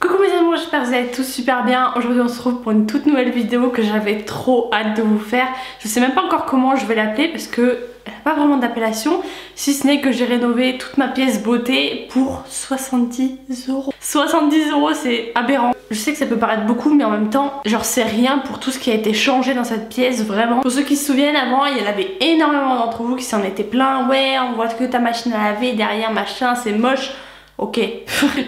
Coucou mes amours, j'espère que vous allez tous super bien. Aujourd'hui on se retrouve pour une toute nouvelle vidéo que j'avais trop hâte de vous faire. Je sais même pas encore comment je vais l'appeler parce que elle n'a pas vraiment d'appellation, si ce n'est que j'ai rénové toute ma pièce beauté pour 70 €. 70 €, c'est aberrant. Je sais que ça peut paraître beaucoup, mais en même temps, genre c'est rien pour tout ce qui a été changé dans cette pièce, vraiment. Pour ceux qui se souviennent, avant, il y en avait énormément d'entre vous qui s'en étaient plaints. Ouais, on voit que ta machine à laver derrière, machin, c'est moche. Ok,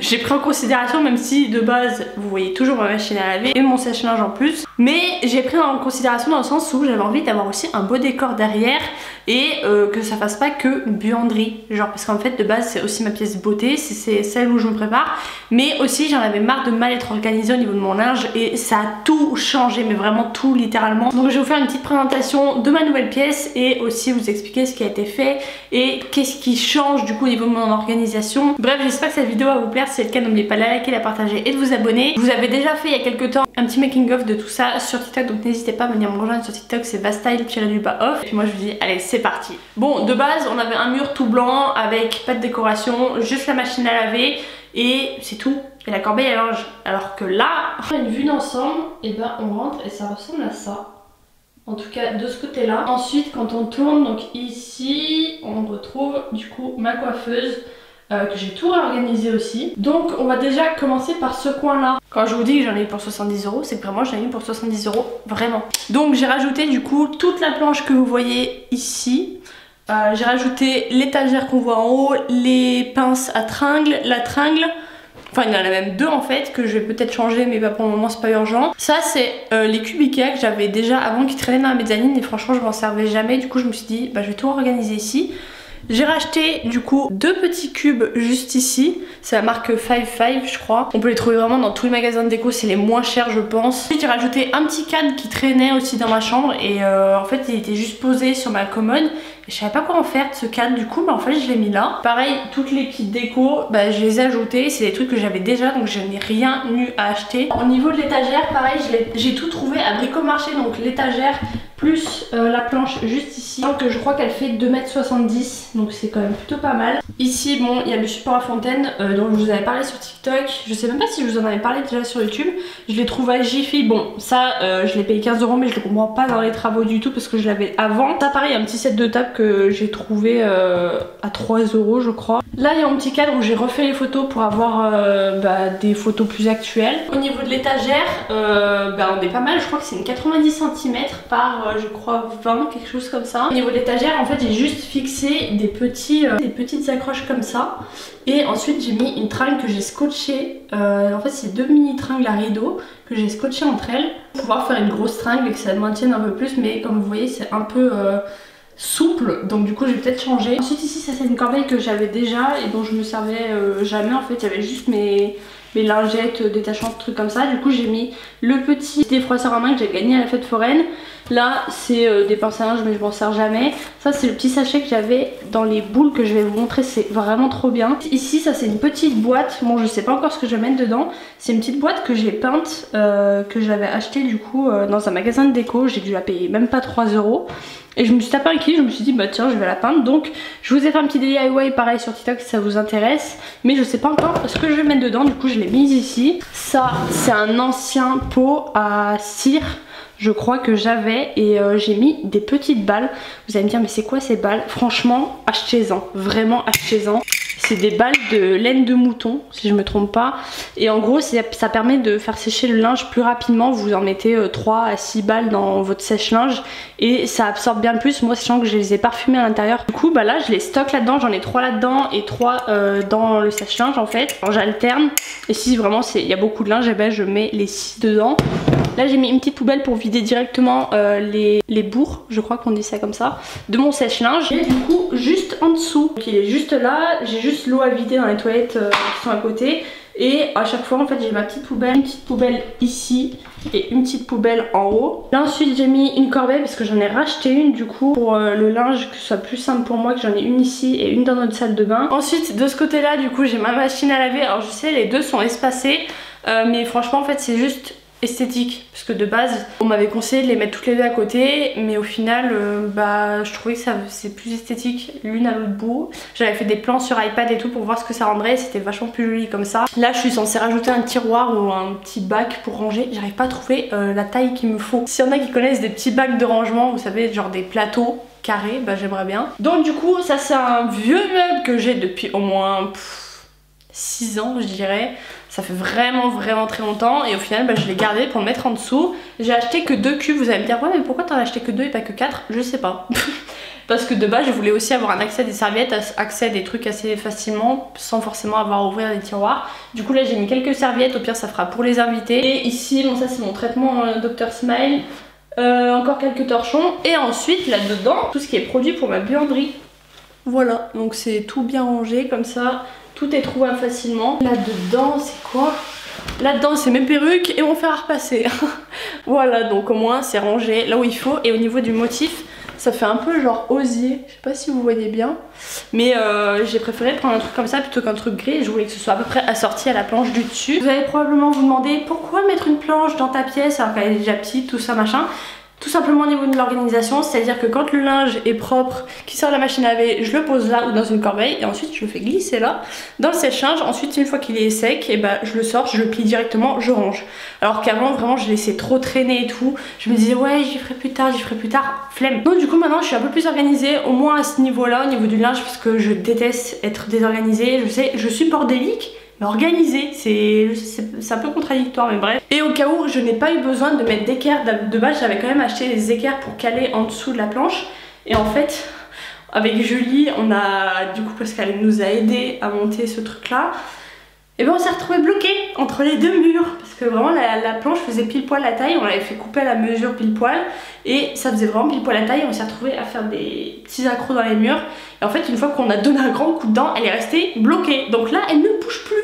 j'ai pris en considération, même si de base vous voyez toujours ma machine à laver et mon sèche-linge en plus, mais j'ai pris en considération dans le sens où j'avais envie d'avoir aussi un beau décor derrière et que ça fasse pas que une buanderie, genre parce qu'en fait de base c'est aussi ma pièce beauté, c'est celle où je me prépare, mais aussi j'en avais marre de mal être organisée au niveau de mon linge et ça a tout changé, mais vraiment tout littéralement. Donc je vais vous faire une petite présentation de ma nouvelle pièce et aussi vous expliquer ce qui a été fait et qu'est-ce qui change du coup au niveau de mon organisation. Bref, j'espère que cette vidéo va vous plaire. Si c'est le cas, n'oubliez pas de la liker, la partager et de vous abonner. Je vous avais déjà fait il y a quelques temps un petit making of de tout ça sur TikTok, donc n'hésitez pas à venir me rejoindre sur TikTok, c'est bastyle-off. Et puis moi je vous dis allez, c'est parti. Bon, de base on avait un mur tout blanc avec pas de décoration, juste la machine à laver et c'est tout, et la corbeille à linge. Alors que là, une vue d'ensemble, et ben on rentre et ça ressemble à ça. En tout cas de ce côté là. Ensuite quand on tourne, donc ici on retrouve du coup ma coiffeuse que j'ai tout réorganisé aussi. Donc on va déjà commencer par ce coin là. Quand je vous dis que j'en ai eu pour 70 €, c'est que vraiment j'en ai eu pour 70 €, vraiment. Donc j'ai rajouté du coup toute la planche que vous voyez ici. J'ai rajouté l'étagère qu'on voit en haut, les pinces à tringles, la tringle. Enfin il y en a même deux en fait que je vais peut-être changer, mais bah, pour le moment c'est pas urgent. Ça c'est les cubes Ikea que j'avais déjà avant qui traînaient dans la mezzanine et franchement je m'en servais jamais. Du coup je me suis dit bah je vais tout organiser ici. J'ai racheté du coup deux petits cubes juste ici, c'est la marque 5 je crois. On peut les trouver vraiment dans tous les magasins de déco, c'est les moins chers je pense. Ensuite j'ai rajouté un petit cadre qui traînait aussi dans ma chambre et en fait il était juste posé sur ma commode. Et je savais pas quoi en faire de ce cadre, du coup bah en fait je l'ai mis là. Pareil, toutes les petites décos, bah, je les ai ajoutées, c'est des trucs que j'avais déjà donc je n'ai rien eu à acheter. Au niveau de l'étagère, pareil, j'ai tout trouvé à Bricomarché, donc l'étagère plus la planche juste ici. Donc je crois qu'elle fait 2,70 m, donc c'est quand même plutôt pas mal. Ici bon, il y a le support à fontaine dont je vous avais parlé sur TikTok. Je sais même pas si je vous en avais parlé déjà sur YouTube. Je l'ai trouvé à Jiffy, bon ça je l'ai payé 15 € mais je le comprends pas dans les travaux du tout parce que je l'avais avant. Ça pareil, un petit set de table que j'ai trouvé à 3 € je crois. Là il y a un petit cadre où j'ai refait les photos pour avoir des photos plus actuelles. Au niveau de l'étagère, on est pas mal, je crois que c'est une 90 cm par je crois 20, quelque chose comme ça. Au niveau de l'étagère en fait j'ai juste fixé des petites accroches comme ça. Et ensuite j'ai mis une tringle que j'ai scotché, en fait c'est deux mini tringles à rideau que j'ai scotché entre elles pour pouvoir faire une grosse tringle et que ça maintienne un peu plus, mais comme vous voyez c'est un peu souple, donc du coup je vais peut-être changer. Ensuite ici ça c'est une corbeille que j'avais déjà et dont je me servais jamais en fait, il y avait juste mes lingettes détachantes, trucs comme ça. Du coup j'ai mis le petit défroisseur à main que j'ai gagné à la fête foraine. Là c'est des pinces à linge mais je m'en sers jamais. Ça c'est le petit sachet que j'avais dans les boules que je vais vous montrer, c'est vraiment trop bien. Ici ça c'est une petite boîte, bon je sais pas encore ce que je vais mettre dedans. C'est une petite boîte que j'ai peinte, que j'avais acheté du coup dans un magasin de déco. J'ai dû la payer même pas 3 €. Et je me suis tapé un kiff, je me suis dit bah tiens je vais la peindre. Donc je vous ai fait un petit DIY pareil sur TikTok si ça vous intéresse. Mais je sais pas encore ce que je vais mettre dedans, du coup je l'ai mise ici. Ça c'est un ancien pot à cire je crois que j'avais et j'ai mis des petites balles. Vous allez me dire mais c'est quoi ces balles? Franchement achetez-en, vraiment achetez-en. C'est des balles de laine de mouton si je me trompe pas. Et en gros ça permet de faire sécher le linge plus rapidement. Vous en mettez 3 à 6 balles dans votre sèche-linge et ça absorbe bien plus. Moi sachant que je les ai parfumées à l'intérieur. Du coup bah là je les stocke là-dedans. J'en ai 3 là-dedans et 3 dans le sèche-linge en fait. J'alterne et si vraiment il y a beaucoup de linge et ben je mets les 6 dedans. Là j'ai mis une petite poubelle pour vider directement les bourres, je crois qu'on dit ça comme ça, de mon sèche-linge. Et du coup juste en dessous, donc il est juste là, j'ai juste l'eau à vider dans les toilettes qui sont à côté. Et à chaque fois en fait j'ai ma petite poubelle, une petite poubelle ici et une petite poubelle en haut. Là ensuite j'ai mis une corbeille parce que j'en ai racheté une du coup pour le linge, que ce soit plus simple pour moi, que j'en ai une ici et une dans notre salle de bain. Ensuite de ce côté là du coup j'ai ma machine à laver. Alors je sais les deux sont espacés mais franchement en fait c'est juste esthétique, parce que de base on m'avait conseillé de les mettre toutes les deux à côté, mais au final je trouvais que c'est plus esthétique l'une à l'autre bout. J'avais fait des plans sur iPad et tout pour voir ce que ça rendrait, c'était vachement plus joli comme ça. Là je suis censée rajouter un tiroir ou un petit bac pour ranger, j'arrive pas à trouver la taille qu'il me faut. S'il y en a qui connaissent des petits bacs de rangement, vous savez, genre des plateaux carrés, bah j'aimerais bien. Donc du coup ça c'est un vieux meuble que j'ai depuis au moins 6 ans je dirais. Ça fait vraiment très longtemps et au final je l'ai gardé pour le mettre en dessous. J'ai acheté que 2 cubes, vous allez me dire ouais mais pourquoi t'en as acheté que 2 et pas que 4? Je sais pas. Parce que de base je voulais aussi avoir un accès à des serviettes, accès à des trucs assez facilement sans forcément avoir à ouvrir des tiroirs. Du coup là j'ai mis quelques serviettes, au pire ça fera pour les invités. Et ici bon ça c'est mon traitement Dr Smile. Encore quelques torchons et ensuite là dedans tout ce qui est produit pour ma buanderie. Voilà, donc c'est tout bien rangé comme ça, tout est trouvable facilement. Là dedans c'est quoi? Là dedans c'est mes perruques et mon fer à repasser. Voilà, donc au moins c'est rangé là où il faut. Et au niveau du motif ça fait un peu genre osier, je sais pas si vous voyez bien, mais j'ai préféré prendre un truc comme ça plutôt qu'un truc gris. Je voulais que ce soit à peu près assorti à la planche du dessus. Vous allez probablement vous demander pourquoi mettre une planche dans ta pièce alors qu'elle est déjà petite, tout ça machin. Tout simplement au niveau de l'organisation, c'est-à-dire que quand le linge est propre, qui sort de la machine à laver, je le pose là ou dans une corbeille et ensuite je le fais glisser là dans le sèche-linge. Ensuite une fois qu'il est sec, et je le sors, je le plie directement, je range. Alors qu'avant vraiment je laissais trop traîner et tout. Je me disais ouais j'y ferai plus tard, flemme. Donc du coup maintenant je suis un peu plus organisée, au moins à ce niveau-là, au niveau du linge, parce que je déteste être désorganisée. Je sais, je suis bordélique. Organisé, c'est un peu contradictoire mais bref. Et au cas où je n'ai pas eu besoin de mettre d'équerre, de base j'avais quand même acheté des équerres pour caler en dessous de la planche. Et en fait avec Julie on a, du coup parce qu'elle nous a aidé à monter ce truc là, et on s'est retrouvé bloqué entre les deux murs parce que vraiment la planche faisait pile poil la taille. On l'avait fait couper à la mesure pile poil et ça faisait vraiment pile poil la taille. On s'est retrouvé à faire des petits accros dans les murs et en fait une fois qu'on a donné un grand coup de dent elle est restée bloquée, donc là elle ne bouge plus.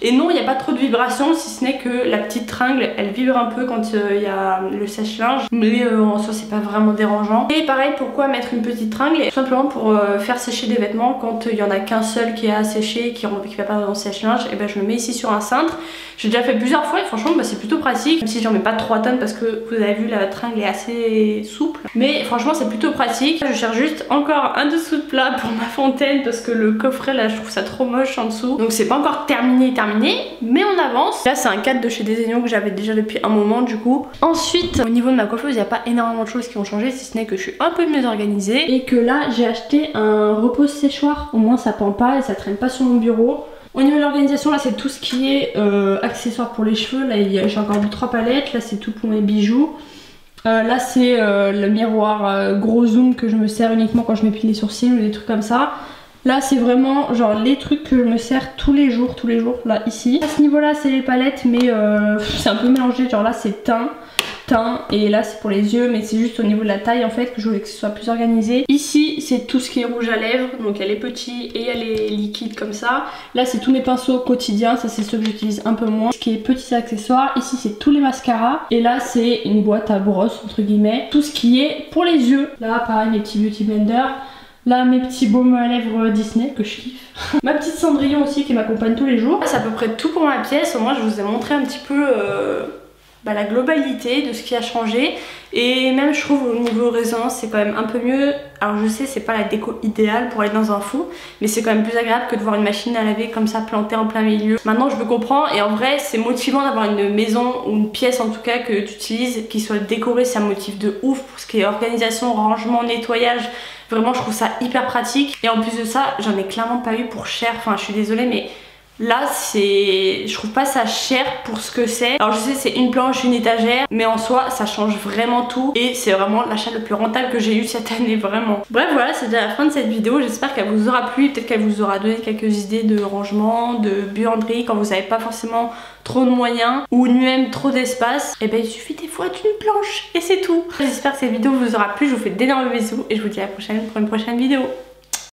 Et non, il n'y a pas trop de vibration, si ce n'est que la petite tringle elle vibre un peu quand il y a le sèche-linge, mais en soi c'est pas vraiment dérangeant. Et pareil, pourquoi mettre une petite tringle? Tout simplement pour faire sécher des vêtements quand il y en a qu'un seul qui est à sécher, qui va pas dans le sèche-linge, et je le mets ici sur un cintre. J'ai déjà fait plusieurs fois et franchement c'est plutôt pratique, même si j'en mets pas 3 tonnes parce que vous avez vu la tringle est assez souple, mais franchement c'est plutôt pratique. Je cherche juste encore un dessous de plat pour ma fontaine parce que le coffret là je trouve ça trop moche en dessous, donc c'est pas encore terminé, mais on avance. Là c'est un cadre de chez Desenio que j'avais déjà depuis un moment du coup. Ensuite au niveau de ma coiffeuse il n'y a pas énormément de choses qui ont changé, si ce n'est que je suis un peu mieux organisée et que là j'ai acheté un repose séchoir, au moins ça pend pas et ça traîne pas sur mon bureau. Au niveau de l'organisation là c'est tout ce qui est accessoires pour les cheveux. Là j'ai encore 3 palettes, là c'est tout pour mes bijoux. Là c'est le miroir gros zoom que je me sers uniquement quand je m'épile les sourcils ou des trucs comme ça. Là c'est vraiment genre les trucs que je me sers tous les jours, là ici. À ce niveau là c'est les palettes mais c'est un peu mélangé, genre là c'est teint et là c'est pour les yeux, mais c'est juste au niveau de la taille en fait que je voulais que ce soit plus organisé. Ici c'est tout ce qui est rouge à lèvres, donc il y a les petits et il y a les liquides comme ça. Là c'est tous mes pinceaux quotidiens, ça c'est ceux que j'utilise un peu moins. Ce qui est petits accessoires, ici c'est tous les mascaras et là c'est une boîte à brosse entre guillemets. Tout ce qui est pour les yeux, là pareil mes petits beauty blenders. Là mes petits baumes à lèvres Disney que je kiffe. Ma petite Cendrillon aussi qui m'accompagne tous les jours. C'est à peu près tout pour ma pièce. Au moins je vous ai montré un petit peu la globalité de ce qui a changé. Et même je trouve au niveau résonance c'est quand même un peu mieux. Alors je sais c'est pas la déco idéale pour aller dans un fou, mais c'est quand même plus agréable que de voir une machine à laver comme ça plantée en plein milieu. Maintenant je me comprends et en vrai c'est motivant d'avoir une maison ou une pièce en tout cas que tu utilises qui soit décorée, ça motive de ouf pour ce qui est organisation, rangement, nettoyage. Vraiment je trouve ça hyper pratique et en plus de ça j'en ai clairement pas eu pour cher, enfin je suis désolée mais là je trouve pas ça cher pour ce que c'est. Alors je sais c'est une planche, une étagère, mais en soi ça change vraiment tout et c'est vraiment l'achat le plus rentable que j'ai eu cette année vraiment. Bref voilà, c'est déjà la fin de cette vidéo, j'espère qu'elle vous aura plu, peut-être qu'elle vous aura donné quelques idées de rangement, de buanderie quand vous n'avez pas forcément trop de moyens ou même trop d'espace. Et il suffit des fois d'une planche et c'est tout. J'espère que cette vidéo vous aura plu, je vous fais d'énormes bisous et je vous dis à la prochaine pour une prochaine vidéo.